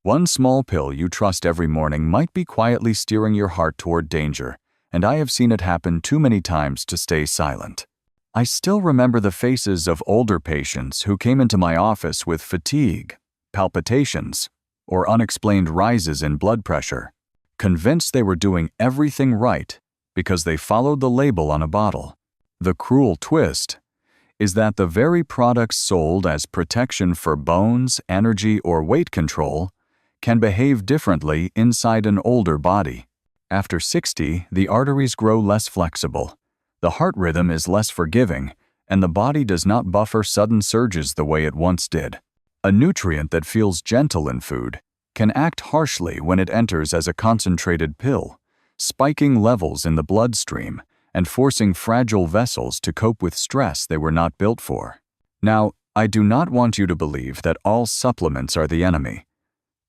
One small pill you trust every morning might be quietly steering your heart toward danger, and I have seen it happen too many times to stay silent. I still remember the faces of older patients who came into my office with fatigue, palpitations, or unexplained rises in blood pressure, convinced they were doing everything right because they followed the label on a bottle. The cruel twist is that the very products sold as protection for bones, energy, or weight control can behave differently inside an older body. After 60, the arteries grow less flexible, the heart rhythm is less forgiving, and the body does not buffer sudden surges the way it once did. A nutrient that feels gentle in food can act harshly when it enters as a concentrated pill, spiking levels in the bloodstream and forcing fragile vessels to cope with stress they were not built for. Now, I do not want you to believe that all supplements are the enemy.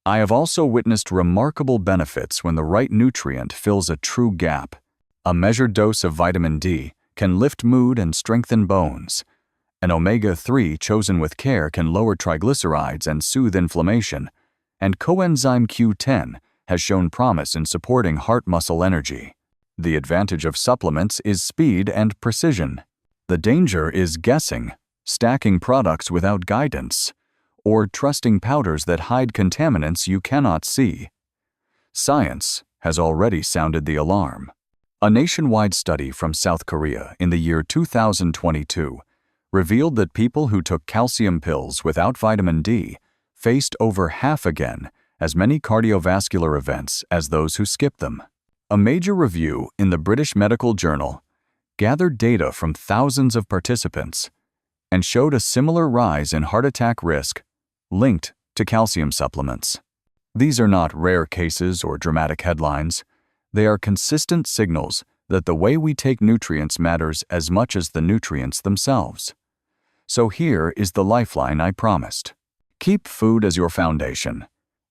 I have also witnessed remarkable benefits when the right nutrient fills a true gap. A measured dose of vitamin D can lift mood and strengthen bones. An omega-3 chosen with care can lower triglycerides and soothe inflammation, and coenzyme Q10 has shown promise in supporting heart muscle energy. The advantage of supplements is speed and precision. The danger is guessing, stacking products without guidance, or trusting powders that hide contaminants you cannot see. Science has already sounded the alarm. A nationwide study from South Korea in the year 2022 revealed that people who took calcium pills without vitamin D faced over half again as many cardiovascular events as those who skipped them. A major review in the British Medical Journal gathered data from thousands of participants and showed a similar rise in heart attack risk linked to calcium supplements. These are not rare cases or dramatic headlines. They are consistent signals that the way we take nutrients matters as much as the nutrients themselves. So here is the lifeline I promised. Keep food as your foundation,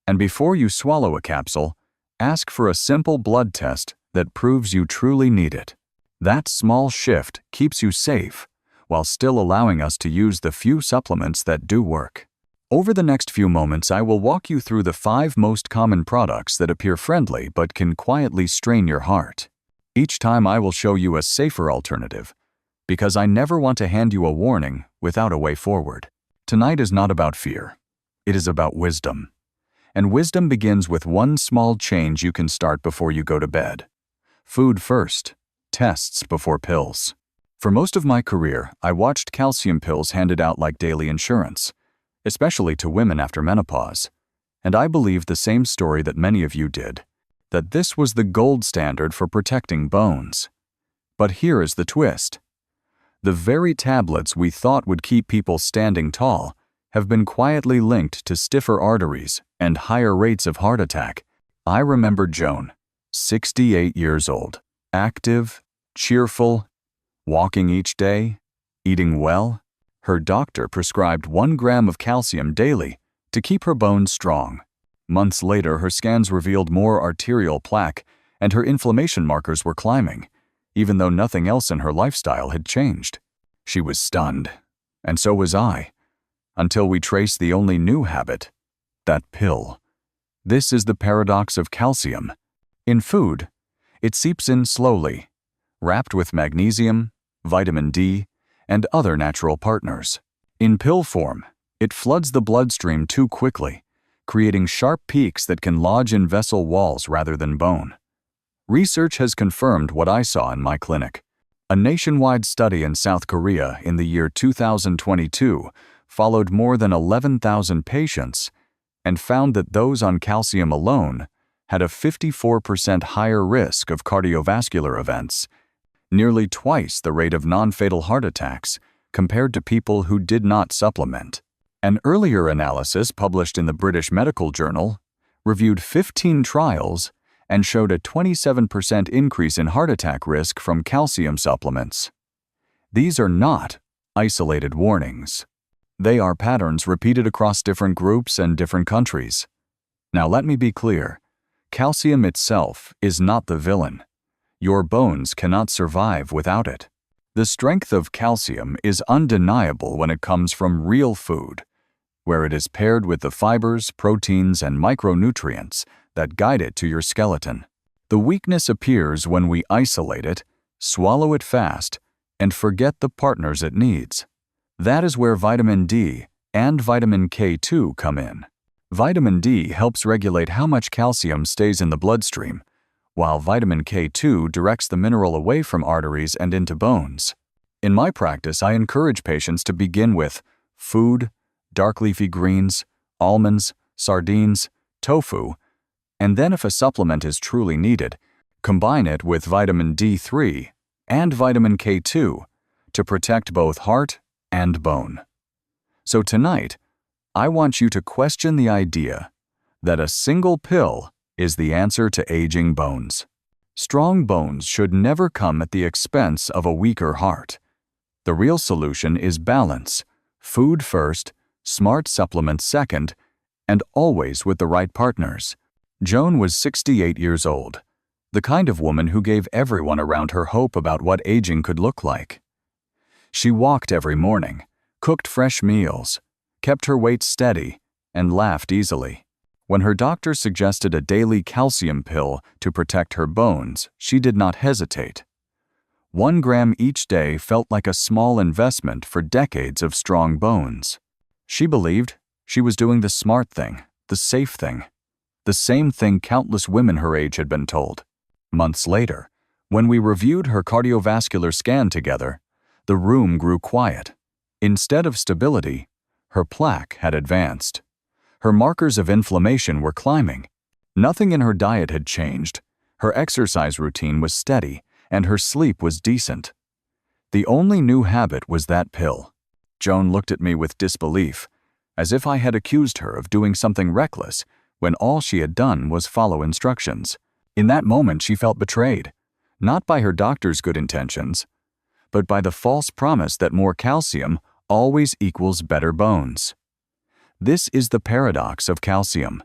and before you swallow a capsule, ask for a simple blood test that proves you truly need it. That small shift keeps you safe while still allowing us to use the few supplements that do work. Over the next few moments, I will walk you through the 5 most common products that appear friendly but can quietly strain your heart. Each time I will show you a safer alternative, because I never want to hand you a warning without a way forward. Tonight is not about fear. It is about wisdom. And wisdom begins with one small change you can start before you go to bed. Food first, tests before pills. For most of my career, I watched calcium pills handed out like daily insurance, especially to women after menopause. And I believed the same story that many of you did, that this was the gold standard for protecting bones. But here is the twist. The very tablets we thought would keep people standing tall have been quietly linked to stiffer arteries and higher rates of heart attack. I remember Joan, 68 years old, active, cheerful, walking each day, eating well. Her doctor prescribed 1 gram of calcium daily to keep her bones strong. Months later, her scans revealed more arterial plaque and her inflammation markers were climbing, even though nothing else in her lifestyle had changed. She was stunned, and so was I, until we traced the only new habit, that pill. This is the paradox of calcium. In food, it seeps in slowly, wrapped with magnesium, vitamin D, and other natural partners. In pill form, it floods the bloodstream too quickly, creating sharp peaks that can lodge in vessel walls rather than bone. Research has confirmed what I saw in my clinic. A nationwide study in South Korea in the year 2022 followed more than 11,000 patients and found that those on calcium alone had a 54% higher risk of cardiovascular events, nearly twice the rate of non-fatal heart attacks compared to people who did not supplement. An earlier analysis published in the British Medical Journal reviewed 15 trials and showed a 27% increase in heart attack risk from calcium supplements. These are not isolated warnings. They are patterns repeated across different groups and different countries. Now let me be clear. Calcium itself is not the villain. Your bones cannot survive without it. The strength of calcium is undeniable when it comes from real food, where it is paired with the fibers, proteins, and micronutrients that guide it to your skeleton. The weakness appears when we isolate it, swallow it fast, and forget the partners it needs. That is where vitamin D and vitamin K2 come in. Vitamin D helps regulate how much calcium stays in the bloodstream, while vitamin K2 directs the mineral away from arteries and into bones. In my practice, I encourage patients to begin with food, dark leafy greens, almonds, sardines, tofu, and then if a supplement is truly needed, combine it with vitamin D3 and vitamin K2 to protect both heart and bone. So tonight, I want you to question the idea that a single pill is the answer to aging bones. Strong bones should never come at the expense of a weaker heart. The real solution is balance: food first, smart supplements second, and always with the right partners. Joan was 68 years old, the kind of woman who gave everyone around her hope about what aging could look like. She walked every morning, cooked fresh meals, kept her weight steady, and laughed easily. When her doctor suggested a daily calcium pill to protect her bones, she did not hesitate. 1 gram each day felt like a small investment for decades of strong bones. She believed she was doing the smart thing, the safe thing, the same thing countless women her age had been told. Months later, when we reviewed her cardiovascular scan together, the room grew quiet. Instead of stability, her plaque had advanced. Her markers of inflammation were climbing. Nothing in her diet had changed. Her exercise routine was steady, and her sleep was decent. The only new habit was that pill. Joan looked at me with disbelief, as if I had accused her of doing something reckless when all she had done was follow instructions. In that moment, she felt betrayed, not by her doctor's good intentions, but by the false promise that more calcium always equals better bones. This is the paradox of calcium.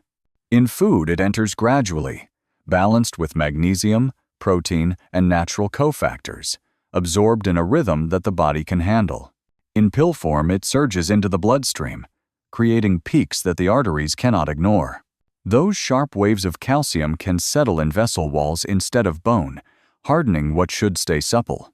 In food, it enters gradually, balanced with magnesium, protein, and natural cofactors, absorbed in a rhythm that the body can handle. In pill form, it surges into the bloodstream, creating peaks that the arteries cannot ignore. Those sharp waves of calcium can settle in vessel walls instead of bone, hardening what should stay supple.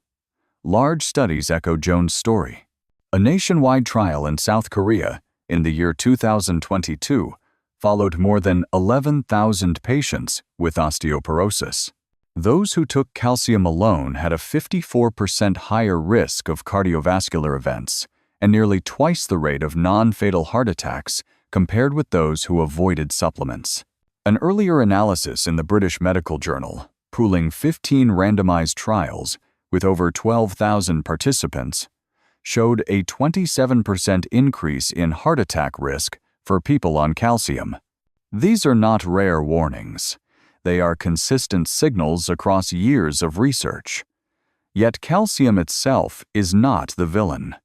Large studies echo Joan's story. A nationwide trial in South Korea in the year 2022 followed more than 11,000 patients with osteoporosis. Those who took calcium alone had a 54% higher risk of cardiovascular events and nearly twice the rate of non-fatal heart attacks compared with those who avoided supplements. An earlier analysis in the British Medical Journal, pooling 15 randomized trials with over 12,000 participants, showed a 27% increase in heart attack risk for people on calcium. These are not rare warnings. They are consistent signals across years of research. Yet calcium itself is not the villain.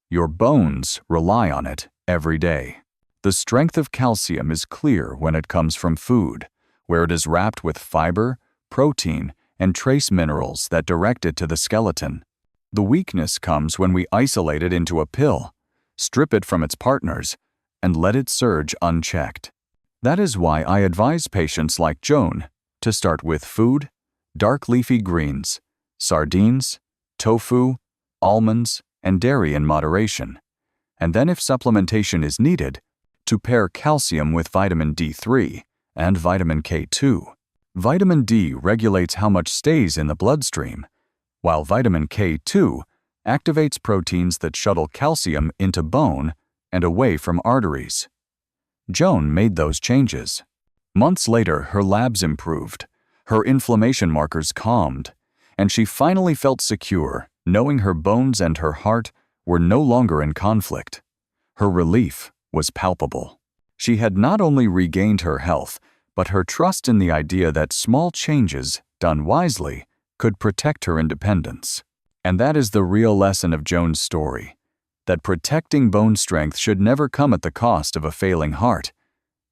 Your bones rely on it every day. The strength of calcium is clear when it comes from food, where it is wrapped with fiber, protein, and trace minerals that direct it to the skeleton. The weakness comes when we isolate it into a pill, strip it from its partners, and let it surge unchecked. That is why I advise patients like Joan to start with food, dark leafy greens, sardines, tofu, almonds, and dairy in moderation, and then if supplementation is needed, to pair calcium with vitamin D3 and vitamin K2. Vitamin D regulates how much stays in the bloodstream, while vitamin K2 activates proteins that shuttle calcium into bone and away from arteries. Joan made those changes. Months later, her labs improved, her inflammation markers calmed, and she finally felt secure, knowing her bones and her heart were no longer in conflict. Her relief was palpable. She had not only regained her health, but her trust in the idea that small changes, done wisely, could protect her independence. And that is the real lesson of Joan's story, that protecting bone strength should never come at the cost of a failing heart,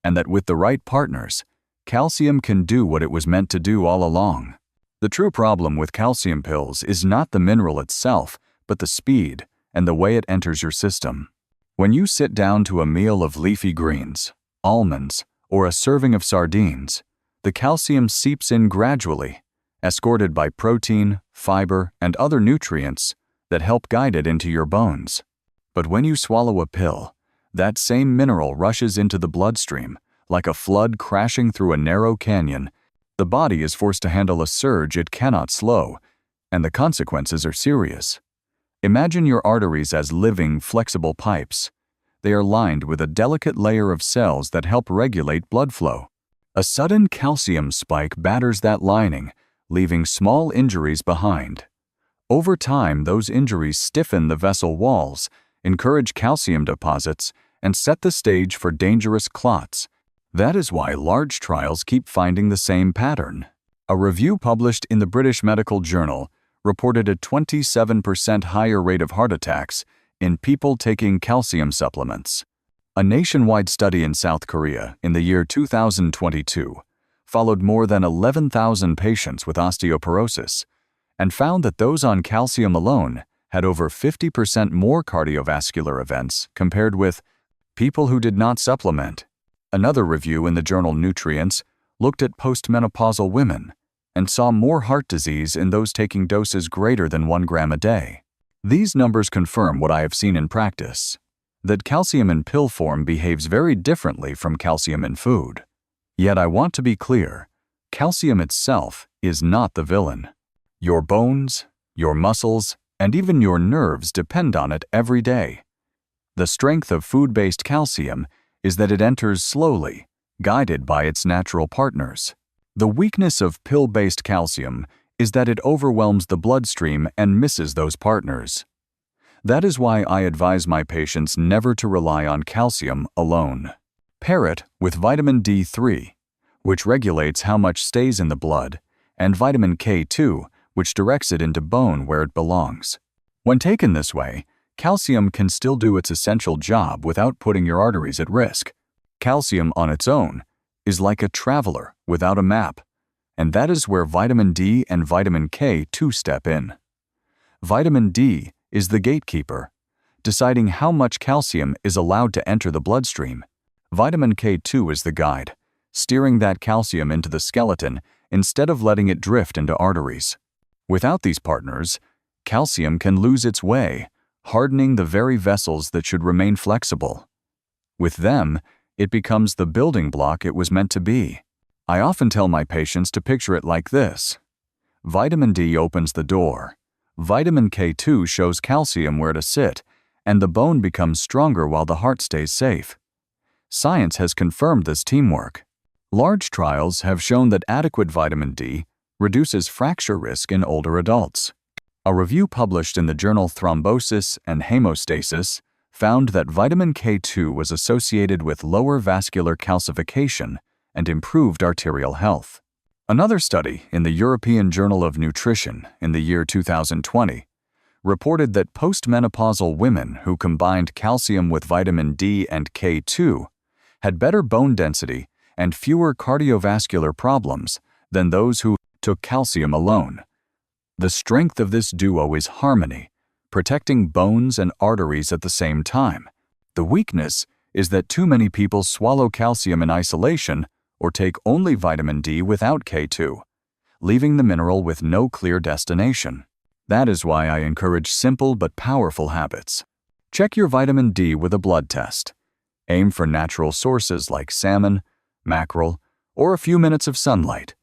and that with the right partners, calcium can do what it was meant to do all along. The true problem with calcium pills is not the mineral itself, but the speed and the way it enters your system. When you sit down to a meal of leafy greens, almonds, or a serving of sardines, the calcium seeps in gradually, escorted by protein, fiber, and other nutrients that help guide it into your bones. But when you swallow a pill, that same mineral rushes into the bloodstream like a flood crashing through a narrow canyon. The body is forced to handle a surge it cannot slow, and the consequences are serious. Imagine your arteries as living, flexible pipes. They are lined with a delicate layer of cells that help regulate blood flow. A sudden calcium spike batters that lining, leaving small injuries behind. Over time, those injuries stiffen the vessel walls, encourage calcium deposits, and set the stage for dangerous clots. That is why large trials keep finding the same pattern. A review published in the British Medical Journal reported a 27% higher rate of heart attacks in people taking calcium supplements. A nationwide study in South Korea in the year 2022 followed more than 11,000 patients with osteoporosis and found that those on calcium alone had over 50% more cardiovascular events compared with people who did not supplement. Another review in the journal Nutrients looked at postmenopausal women and saw more heart disease in those taking doses greater than 1 gram a day. These numbers confirm what I have seen in practice, that calcium in pill form behaves very differently from calcium in food. Yet I want to be clear, calcium itself is not the villain. Your bones, your muscles, and even your nerves depend on it every day. The strength of food-based calcium is that it enters slowly, guided by its natural partners. The weakness of pill-based calcium is that it overwhelms the bloodstream and misses those partners. That is why I advise my patients never to rely on calcium alone. Pair it with vitamin D3, which regulates how much stays in the blood, and vitamin K2, which directs it into bone where it belongs. When taken this way, calcium can still do its essential job without putting your arteries at risk. Calcium on its own is like a traveler without a map, and that is where vitamin D and vitamin K2 step in. Vitamin D is the gatekeeper, deciding how much calcium is allowed to enter the bloodstream. Vitamin K2 is the guide, steering that calcium into the skeleton instead of letting it drift into arteries. Without these partners, calcium can lose its way, hardening the very vessels that should remain flexible. With them, it becomes the building block it was meant to be. I often tell my patients to picture it like this. Vitamin D opens the door. Vitamin K2 shows calcium where to sit, and the bone becomes stronger while the heart stays safe. Science has confirmed this teamwork. Large trials have shown that adequate vitamin D reduces fracture risk in older adults. A review published in the journal Thrombosis and Hemostasis found that vitamin K2 was associated with lower vascular calcification and improved arterial health. Another study in the European Journal of Nutrition in the year 2020 reported that postmenopausal women who combined calcium with vitamin D and K2 had better bone density and fewer cardiovascular problems than those who took calcium alone. The strength of this duo is harmony, protecting bones and arteries at the same time. The weakness is that too many people swallow calcium in isolation or take only vitamin D without K2, leaving the mineral with no clear destination. That is why I encourage simple but powerful habits. Check your vitamin D with a blood test. Aim for natural sources like salmon, mackerel, or a few minutes of sunlight.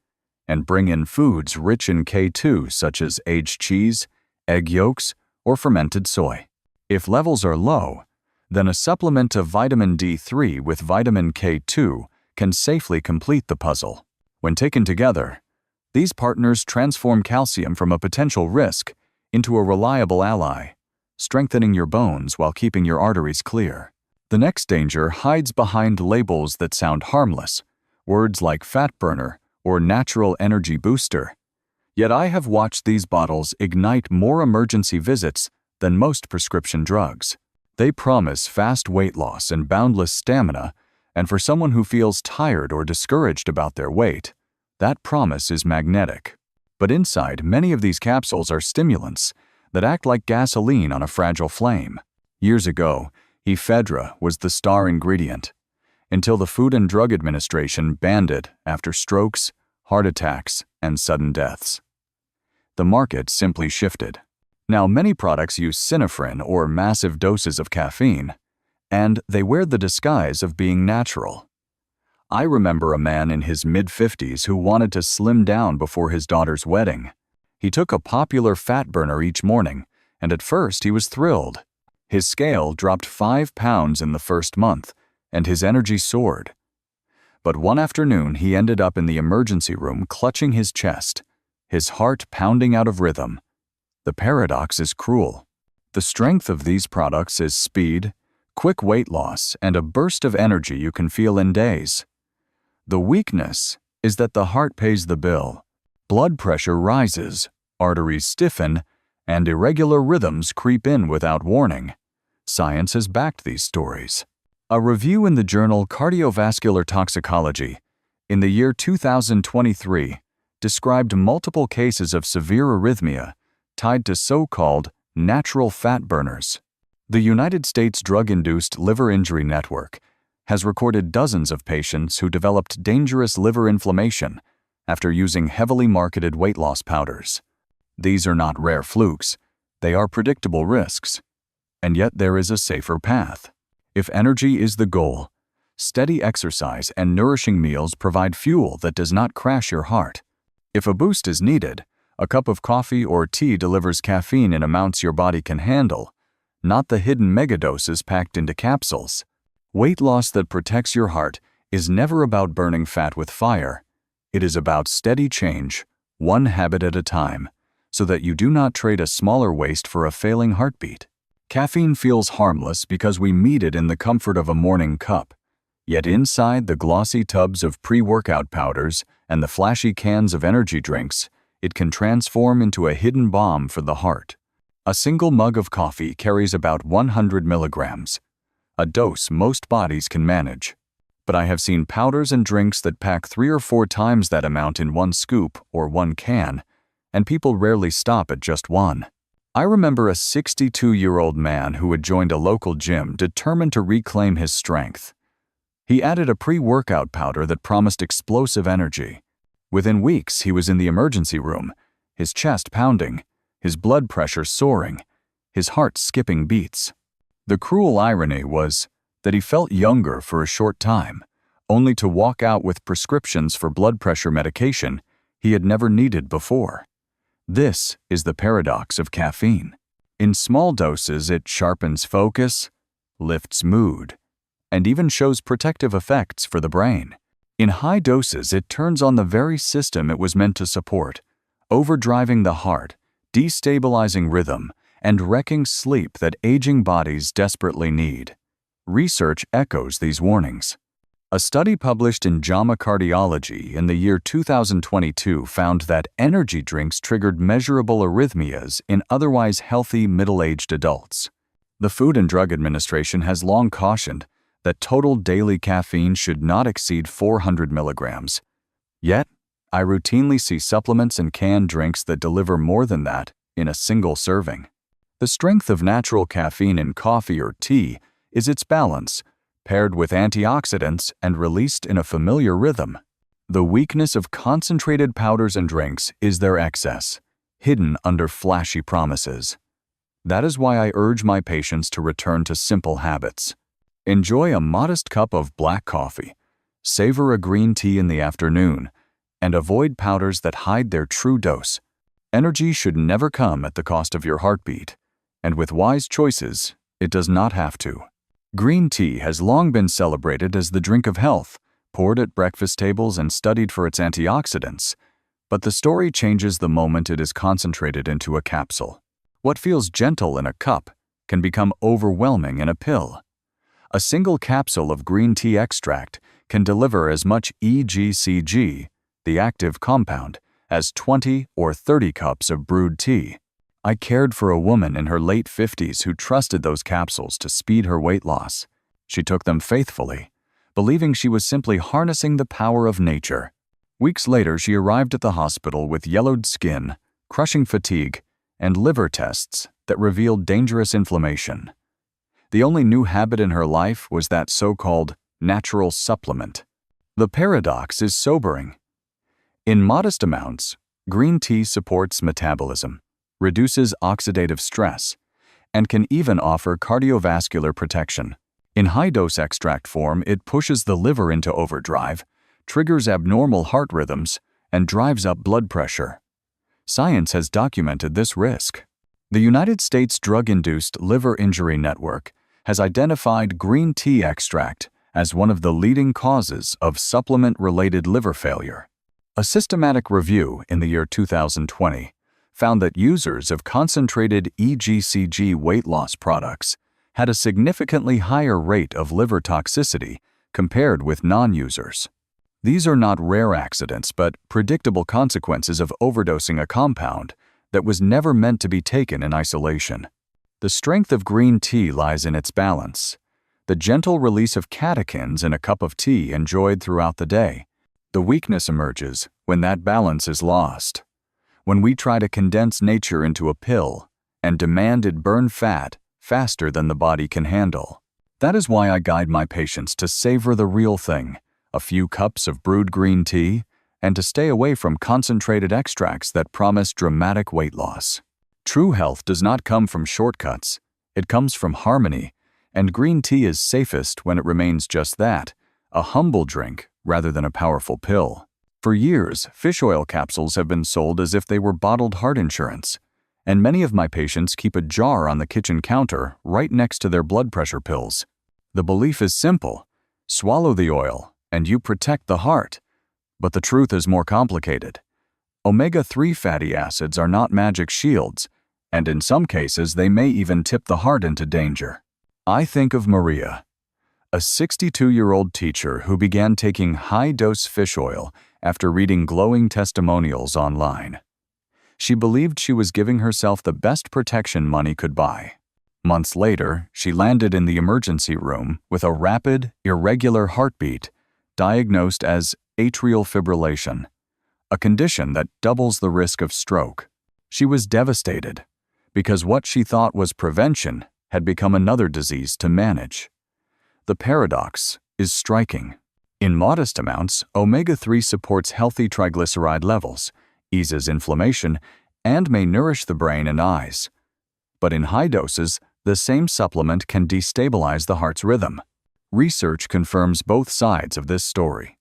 And bring in foods rich in K2 such as aged cheese, egg yolks, or fermented soy. If levels are low, then a supplement of vitamin D3 with vitamin K2 can safely complete the puzzle. When taken together, these partners transform calcium from a potential risk into a reliable ally, strengthening your bones while keeping your arteries clear. The next danger hides behind labels that sound harmless, words like fat burner or natural energy booster. Yet I have watched these bottles ignite more emergency visits than most prescription drugs. They promise fast weight loss and boundless stamina, and for someone who feels tired or discouraged about their weight, that promise is magnetic. But inside, many of these capsules are stimulants that act like gasoline on a fragile flame. Years ago, Ephedra was the star ingredient, until the Food and Drug Administration banned it after strokes, heart attacks, and sudden deaths. The market simply shifted. Now many products use synephrine or massive doses of caffeine, and they wear the disguise of being natural. I remember a man in his mid-50s who wanted to slim down before his daughter's wedding. He took a popular fat burner each morning, and at first he was thrilled. His scale dropped 5 pounds in the first month, and his energy soared. But one afternoon he ended up in the emergency room clutching his chest, his heart pounding out of rhythm. The paradox is cruel. The strength of these products is speed, quick weight loss, and a burst of energy you can feel in days. The weakness is that the heart pays the bill. Blood pressure rises, arteries stiffen, and irregular rhythms creep in without warning. Science has backed these stories. A review in the journal Cardiovascular Toxicology in the year 2023 described multiple cases of severe arrhythmia tied to so-called natural fat burners. The United States Drug-Induced Liver Injury Network has recorded dozens of patients who developed dangerous liver inflammation after using heavily marketed weight loss powders. These are not rare flukes, they are predictable risks. And yet there is a safer path. If energy is the goal, steady exercise and nourishing meals provide fuel that does not crash your heart. If a boost is needed, a cup of coffee or tea delivers caffeine in amounts your body can handle, not the hidden megadoses packed into capsules. Weight loss that protects your heart is never about burning fat with fire. It is about steady change, one habit at a time, so that you do not trade a smaller waist for a failing heartbeat. Caffeine feels harmless because we meet it in the comfort of a morning cup. Yet inside the glossy tubs of pre-workout powders and the flashy cans of energy drinks, it can transform into a hidden bomb for the heart. A single mug of coffee carries about 100 milligrams, a dose most bodies can manage. But I have seen powders and drinks that pack 3 or 4 times that amount in one scoop or one can, and people rarely stop at just one. I remember a 62-year-old man who had joined a local gym determined to reclaim his strength. He added a pre-workout powder that promised explosive energy. Within weeks, he was in the emergency room, his chest pounding, his blood pressure soaring, his heart skipping beats. The cruel irony was that he felt younger for a short time, only to walk out with prescriptions for blood pressure medication he had never needed before. This is the paradox of caffeine. In small doses, it sharpens focus, lifts mood, and even shows protective effects for the brain. In high doses, it turns on the very system it was meant to support, overdriving the heart, destabilizing rhythm, and wrecking sleep that aging bodies desperately need. Research echoes these warnings. A study published in JAMA Cardiology in the year 2022 found that energy drinks triggered measurable arrhythmias in otherwise healthy middle-aged adults. The Food and Drug Administration has long cautioned that total daily caffeine should not exceed 400 milligrams. Yet, I routinely see supplements and canned drinks that deliver more than that in a single serving. The strength of natural caffeine in coffee or tea is its balance, paired with antioxidants and released in a familiar rhythm. The weakness of concentrated powders and drinks is their excess, hidden under flashy promises. That is why I urge my patients to return to simple habits. Enjoy a modest cup of black coffee, savor a green tea in the afternoon, and avoid powders that hide their true dose. Energy should never come at the cost of your heartbeat, and with wise choices, it does not have to. Green tea has long been celebrated as the drink of health, poured at breakfast tables and studied for its antioxidants. But the story changes the moment it is concentrated into a capsule. What feels gentle in a cup can become overwhelming in a pill. A single capsule of green tea extract can deliver as much EGCG, the active compound, as 20 or 30 cups of brewed tea. I cared for a woman in her late 50s who trusted those capsules to speed her weight loss. She took them faithfully, believing she was simply harnessing the power of nature. Weeks later, she arrived at the hospital with yellowed skin, crushing fatigue, and liver tests that revealed dangerous inflammation. The only new habit in her life was that so-called natural supplement. The paradox is sobering. In modest amounts, green tea supports metabolism, reduces oxidative stress, and can even offer cardiovascular protection. In high-dose extract form, it pushes the liver into overdrive, triggers abnormal heart rhythms, and drives up blood pressure. Science has documented this risk. The United States Drug-Induced Liver Injury Network has identified green tea extract as one of the leading causes of supplement-related liver failure. A systematic review in the year 2020 found that users of concentrated EGCG weight loss products had a significantly higher rate of liver toxicity compared with non-users. These are not rare accidents, but predictable consequences of overdosing a compound that was never meant to be taken in isolation. The strength of green tea lies in its balance. The gentle release of catechins in a cup of tea enjoyed throughout the day. The weakness emerges when that balance is lost. When we try to condense nature into a pill and demand it burn fat faster than the body can handle. That is why I guide my patients to savor the real thing, a few cups of brewed green tea, and to stay away from concentrated extracts that promise dramatic weight loss. True health does not come from shortcuts. It comes from harmony, and green tea is safest when it remains just that, a humble drink rather than a powerful pill. For years, fish oil capsules have been sold as if they were bottled heart insurance, and many of my patients keep a jar on the kitchen counter right next to their blood pressure pills. The belief is simple: swallow the oil, and you protect the heart. But the truth is more complicated. Omega-3 fatty acids are not magic shields, and in some cases they may even tip the heart into danger. I think of Maria, a 62-year-old teacher who began taking high-dose fish oil after reading glowing testimonials online. She believed she was giving herself the best protection money could buy. Months later, she landed in the emergency room with a rapid, irregular heartbeat, diagnosed as atrial fibrillation, a condition that doubles the risk of stroke. She was devastated because what she thought was prevention had become another disease to manage. The paradox is striking. In modest amounts, omega-3 supports healthy triglyceride levels, eases inflammation, and may nourish the brain and eyes. But in high doses, the same supplement can destabilize the heart's rhythm. Research confirms both sides of this story.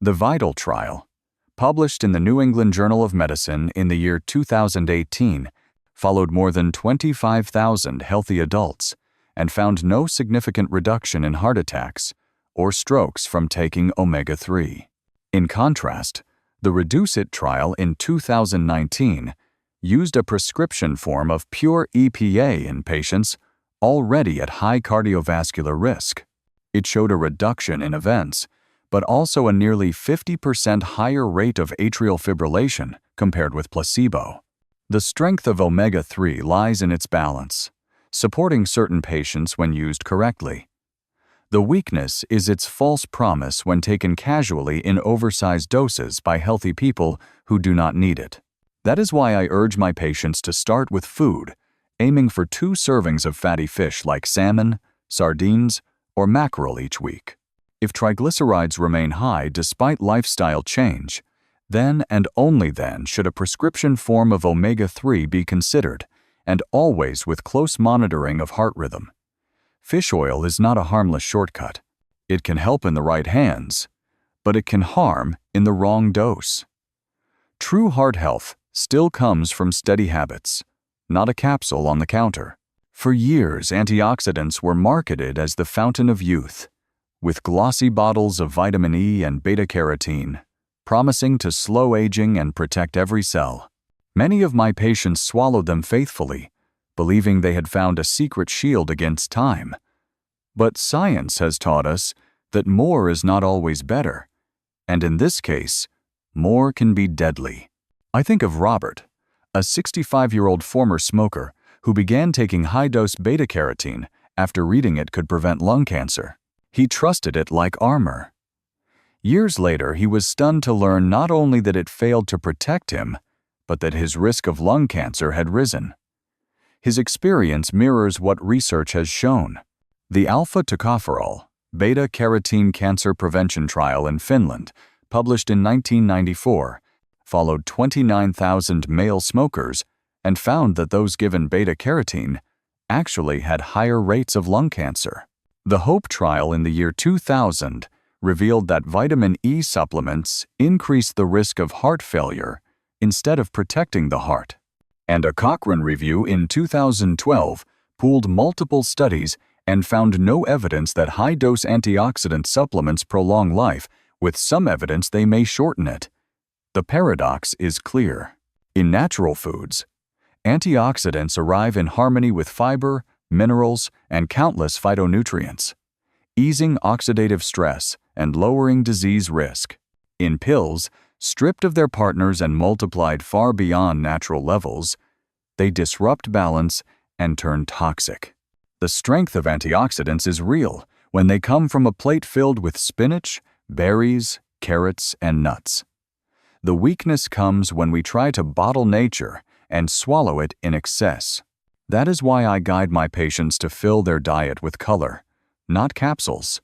The VITAL trial, published in the New England Journal of Medicine in the year 2018, followed more than 25,000 healthy adults and found no significant reduction in heart attacks or strokes from taking omega-3. In contrast, the REDUCE IT trial in 2019 used a prescription form of pure EPA in patients already at high cardiovascular risk. It showed a reduction in events, but also a nearly 50% higher rate of atrial fibrillation compared with placebo. The strength of omega-3 lies in its balance, supporting certain patients when used correctly. The weakness is its false promise when taken casually in oversized doses by healthy people who do not need it. That is why I urge my patients to start with food, aiming for 2 servings of fatty fish like salmon, sardines, or mackerel each week. If triglycerides remain high despite lifestyle change, then and only then should a prescription form of omega-3 be considered, and always with close monitoring of heart rhythm. Fish oil is not a harmless shortcut. It can help in the right hands, but it can harm in the wrong dose. True heart health still comes from steady habits, not a capsule on the counter. For years, antioxidants were marketed as the fountain of youth, with glossy bottles of vitamin E and beta-carotene, promising to slow aging and protect every cell. Many of my patients swallowed them faithfully, believing they had found a secret shield against time. But science has taught us that more is not always better, and in this case, more can be deadly. I think of Robert, a 65-year-old former smoker who began taking high-dose beta-carotene after reading it could prevent lung cancer. He trusted it like armor. Years later, he was stunned to learn not only that it failed to protect him, but that his risk of lung cancer had risen. His experience mirrors what research has shown. The alpha-tocopherol, beta-carotene cancer prevention trial in Finland, published in 1994, followed 29,000 male smokers and found that those given beta-carotene actually had higher rates of lung cancer. The HOPE trial in the year 2000 revealed that vitamin E supplements increase the risk of heart failure instead of protecting the heart. And a Cochrane review in 2012 pooled multiple studies and found no evidence that high-dose antioxidant supplements prolong life, with some evidence they may shorten it. The paradox is clear. In natural foods, antioxidants arrive in harmony with fiber, minerals, and countless phytonutrients, easing oxidative stress and lowering disease risk. In pills, stripped of their partners and multiplied far beyond natural levels, they disrupt balance and turn toxic. The strength of antioxidants is real when they come from a plate filled with spinach, berries, carrots, and nuts. The weakness comes when we try to bottle nature and swallow it in excess. That is why I guide my patients to fill their diet with color, not capsules.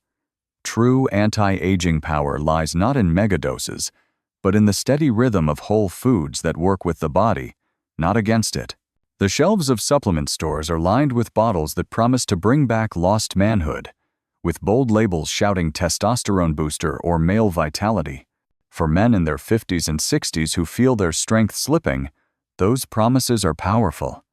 True anti-aging power lies not in megadoses, but in the steady rhythm of whole foods that work with the body, not against it. The shelves of supplement stores are lined with bottles that promise to bring back lost manhood, with bold labels shouting testosterone booster or male vitality. For men in their 50s and 60s who feel their strength slipping, those promises are powerful.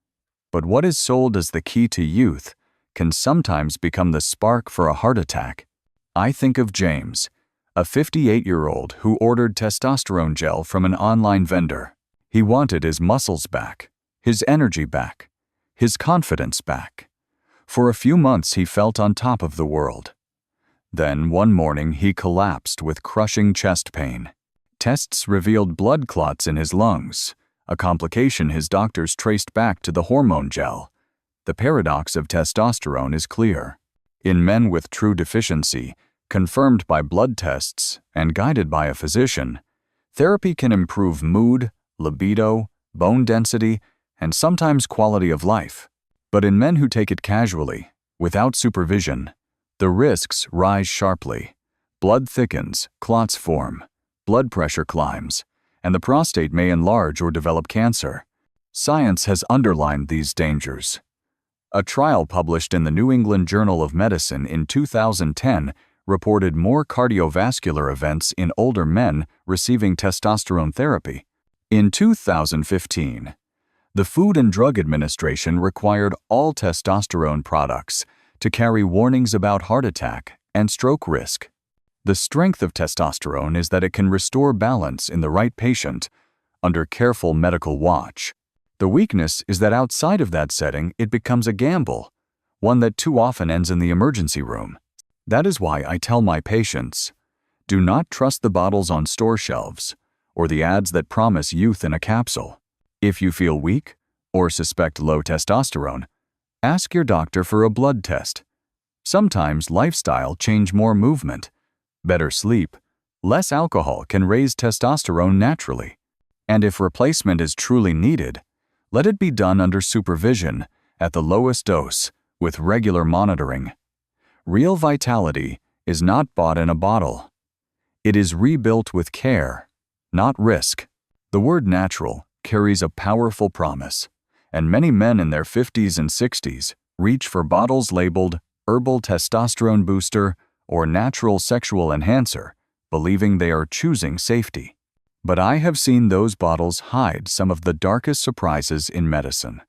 But what is sold as the key to youth can sometimes become the spark for a heart attack. I think of James, a 58-year-old who ordered testosterone gel from an online vendor. He wanted his muscles back, his energy back, his confidence back. For a few months he felt on top of the world. Then one morning he collapsed with crushing chest pain. Tests revealed blood clots in his lungs, a complication his doctors traced back to the hormone gel. The paradox of testosterone is clear. In men with true deficiency, confirmed by blood tests and guided by a physician, therapy can improve mood, libido, bone density, and sometimes quality of life. But in men who take it casually, without supervision, the risks rise sharply. Blood thickens, clots form, blood pressure climbs, and the prostate may enlarge or develop cancer. Science has underlined these dangers. A trial published in the New England Journal of Medicine in 2010 reported more cardiovascular events in older men receiving testosterone therapy. In 2015, the Food and Drug Administration required all testosterone products to carry warnings about heart attack and stroke risk. The strength of testosterone is that it can restore balance in the right patient under careful medical watch. The weakness is that outside of that setting, it becomes a gamble, one that too often ends in the emergency room. That is why I tell my patients, do not trust the bottles on store shelves or the ads that promise youth in a capsule. If you feel weak or suspect low testosterone, ask your doctor for a blood test. Sometimes lifestyle change, more movement, better sleep, less alcohol can raise testosterone naturally. And if replacement is truly needed, let it be done under supervision at the lowest dose with regular monitoring. Real vitality is not bought in a bottle. It is rebuilt with care, not risk. The word natural carries a powerful promise, and many men in their 50s and 60s reach for bottles labeled herbal testosterone booster or natural sexual enhancer, believing they are choosing safety. But I have seen those bottles hide some of the darkest surprises in medicine.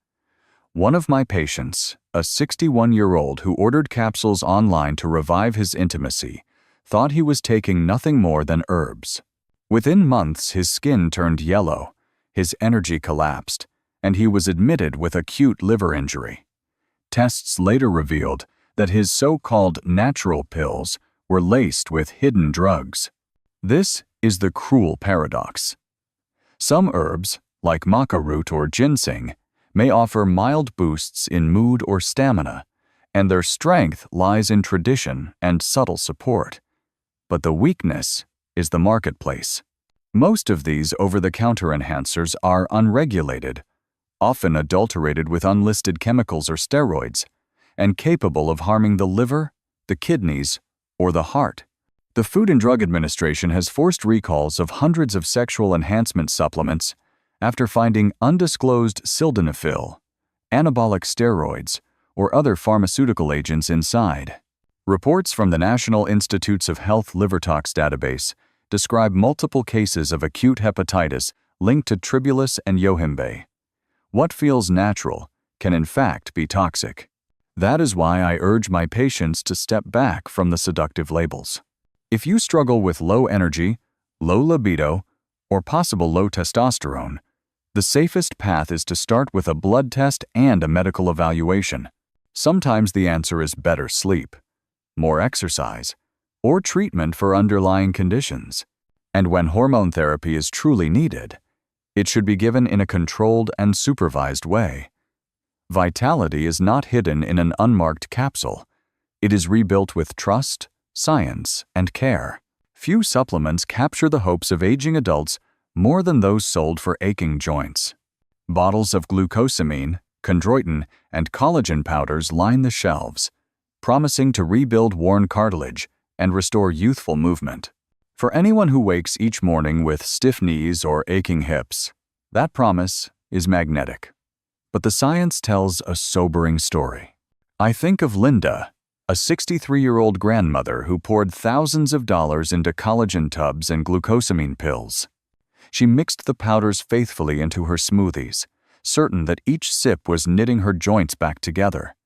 One of my patients, a 61-year-old who ordered capsules online to revive his intimacy, thought he was taking nothing more than herbs. Within months, his skin turned yellow, his energy collapsed, and he was admitted with acute liver injury. Tests later revealed that his so-called natural pills were laced with hidden drugs. This is the cruel paradox. Some herbs, like maca root or ginseng, may offer mild boosts in mood or stamina, and their strength lies in tradition and subtle support. But the weakness is the marketplace. Most of these over-the-counter enhancers are unregulated, often adulterated with unlisted chemicals or steroids, and capable of harming the liver, the kidneys, or the heart. The Food and Drug Administration has forced recalls of hundreds of sexual enhancement supplements after finding undisclosed sildenafil, anabolic steroids, or other pharmaceutical agents inside. Reports from the National Institutes of Health liver tox database describe multiple cases of acute hepatitis linked to tribulus and yohimbe. What feels natural can in fact be toxic. That is why I urge my patients to step back from the seductive labels. If you struggle with low energy, low libido, or possible low testosterone, the safest path is to start with a blood test and a medical evaluation. Sometimes the answer is better sleep, more exercise, or treatment for underlying conditions. And when hormone therapy is truly needed, it should be given in a controlled and supervised way. Vitality is not hidden in an unmarked capsule. It is rebuilt with trust, science, and care. Few supplements capture the hopes of aging adults more than those sold for aching joints. Bottles of glucosamine, chondroitin, and collagen powders line the shelves, promising to rebuild worn cartilage and restore youthful movement. For anyone who wakes each morning with stiff knees or aching hips, that promise is magnetic. But the science tells a sobering story. I think of Linda, a 63-year-old grandmother who poured thousands of dollars into collagen tubs and glucosamine pills. She mixed the powders faithfully into her smoothies, certain that each sip was knitting her joints back together.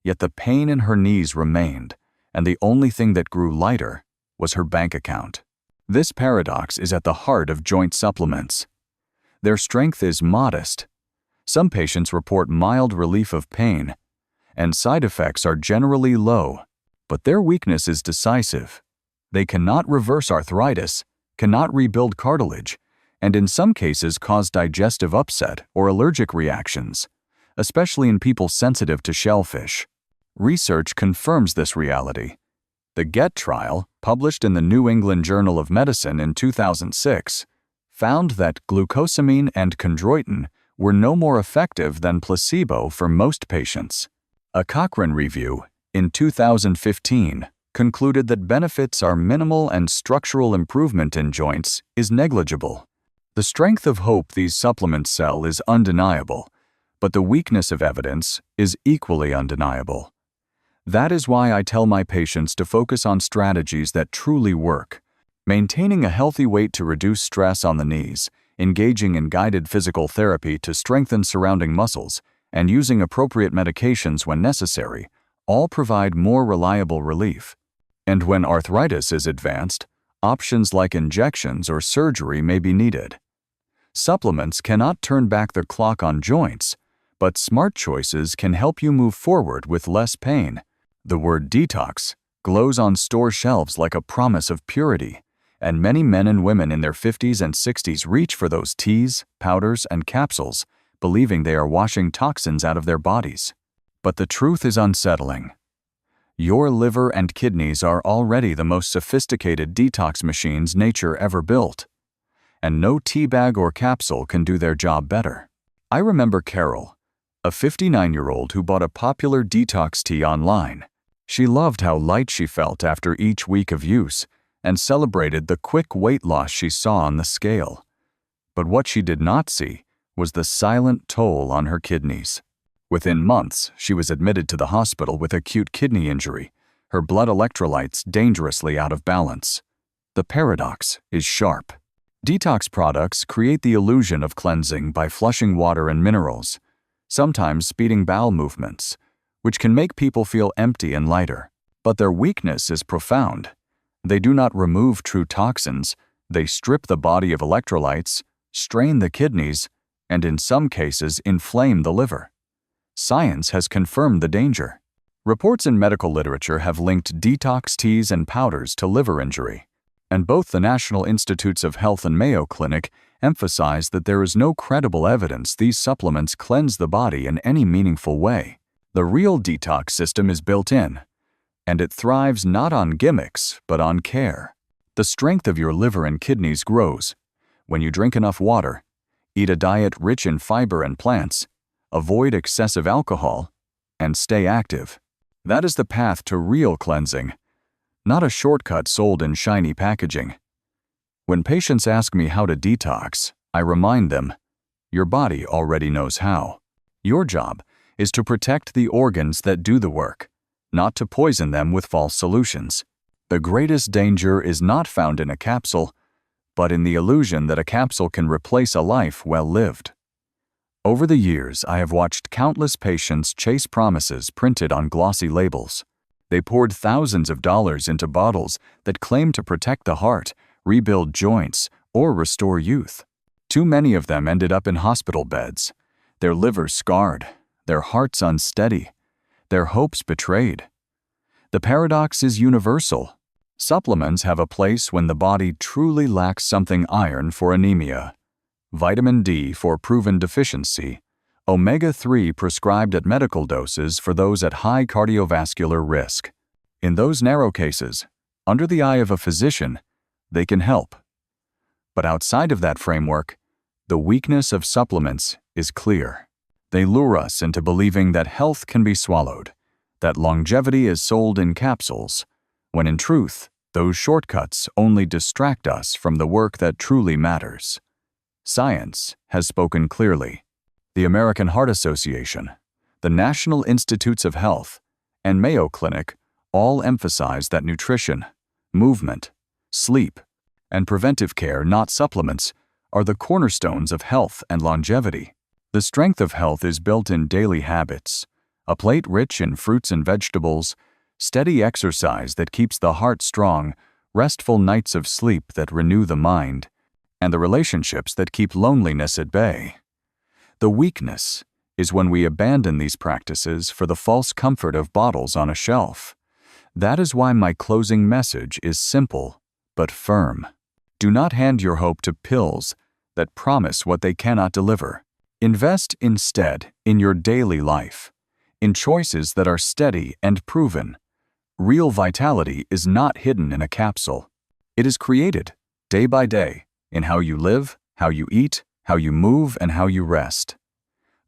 Yet the pain in her knees remained, and the only thing that grew lighter was her bank account. This paradox is at the heart of joint supplements. Their strength is modest. Some patients report mild relief of pain, and side effects are generally low, but their weakness is decisive. They cannot reverse arthritis, cannot rebuild cartilage, and in some cases cause digestive upset or allergic reactions, especially in people sensitive to shellfish. Research confirms this reality. The GET trial, published in the New England Journal of Medicine in 2006, found that glucosamine and chondroitin were no more effective than placebo for most patients. A Cochrane review in 2015 concluded that benefits are minimal and structural improvement in joints is negligible. The strength of hope these supplements sell is undeniable, but the weakness of evidence is equally undeniable. That is why I tell my patients to focus on strategies that truly work. Maintaining a healthy weight to reduce stress on the knees, engaging in guided physical therapy to strengthen surrounding muscles, and using appropriate medications when necessary, all provide more reliable relief. And when arthritis is advanced, options like injections or surgery may be needed. Supplements cannot turn back the clock on joints, but smart choices can help you move forward with less pain. The word detox glows on store shelves like a promise of purity, and many men and women in their 50s and 60s reach for those teas, powders, and capsules, believing they are washing toxins out of their bodies. But the truth is unsettling. Your liver and kidneys are already the most sophisticated detox machines nature ever built, and no tea bag or capsule can do their job better. I remember Carol, a 59-year-old who bought a popular detox tea online. She loved how light she felt after each week of use and celebrated the quick weight loss she saw on the scale. But what she did not see was the silent toll on her kidneys. Within months, she was admitted to the hospital with acute kidney injury, her blood electrolytes dangerously out of balance. The paradox is sharp. Detox products create the illusion of cleansing by flushing water and minerals, sometimes speeding bowel movements, which can make people feel empty and lighter. But their weakness is profound. They do not remove true toxins, they strip the body of electrolytes, strain the kidneys, and in some cases inflame the liver. Science has confirmed the danger. Reports in medical literature have linked detox teas and powders to liver injury, and both the National Institutes of Health and Mayo Clinic emphasize that there is no credible evidence these supplements cleanse the body in any meaningful way. The real detox system is built in, and it thrives not on gimmicks, but on care. The strength of your liver and kidneys grows when you drink enough water, eat a diet rich in fiber and plants, avoid excessive alcohol, and stay active. That is the path to real cleansing, not a shortcut sold in shiny packaging. When patients ask me how to detox, I remind them, your body already knows how. Your job is to protect the organs that do the work, not to poison them with false solutions. The greatest danger is not found in a capsule, but in the illusion that a capsule can replace a life well lived. Over the years, I have watched countless patients chase promises printed on glossy labels. They poured thousands of dollars into bottles that claim to protect the heart, rebuild joints, or restore youth. Too many of them ended up in hospital beds, their livers scarred, their hearts unsteady, their hopes betrayed. The paradox is universal. Supplements have a place when the body truly lacks something: iron for anemia, vitamin D for proven deficiency, omega-3 prescribed at medical doses for those at high cardiovascular risk. In those narrow cases, under the eye of a physician, they can help. But outside of that framework, the weakness of supplements is clear. They lure us into believing that health can be swallowed, that longevity is sold in capsules, when in truth, those shortcuts only distract us from the work that truly matters. Science has spoken clearly. The American Heart Association, the National Institutes of Health, and Mayo Clinic all emphasize that nutrition, movement, sleep, and preventive care, not supplements, are the cornerstones of health and longevity. The strength of health is built in daily habits, a plate rich in fruits and vegetables, steady exercise that keeps the heart strong, restful nights of sleep that renew the mind, and the relationships that keep loneliness at bay. The weakness is when we abandon these practices for the false comfort of bottles on a shelf. That is why my closing message is simple but firm. Do not hand your hope to pills that promise what they cannot deliver. Invest instead in your daily life, in choices that are steady and proven. Real vitality is not hidden in a capsule. It is created, day by day, in how you live, how you eat, how you move, and how you rest.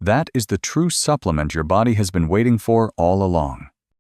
That is the true supplement your body has been waiting for all along.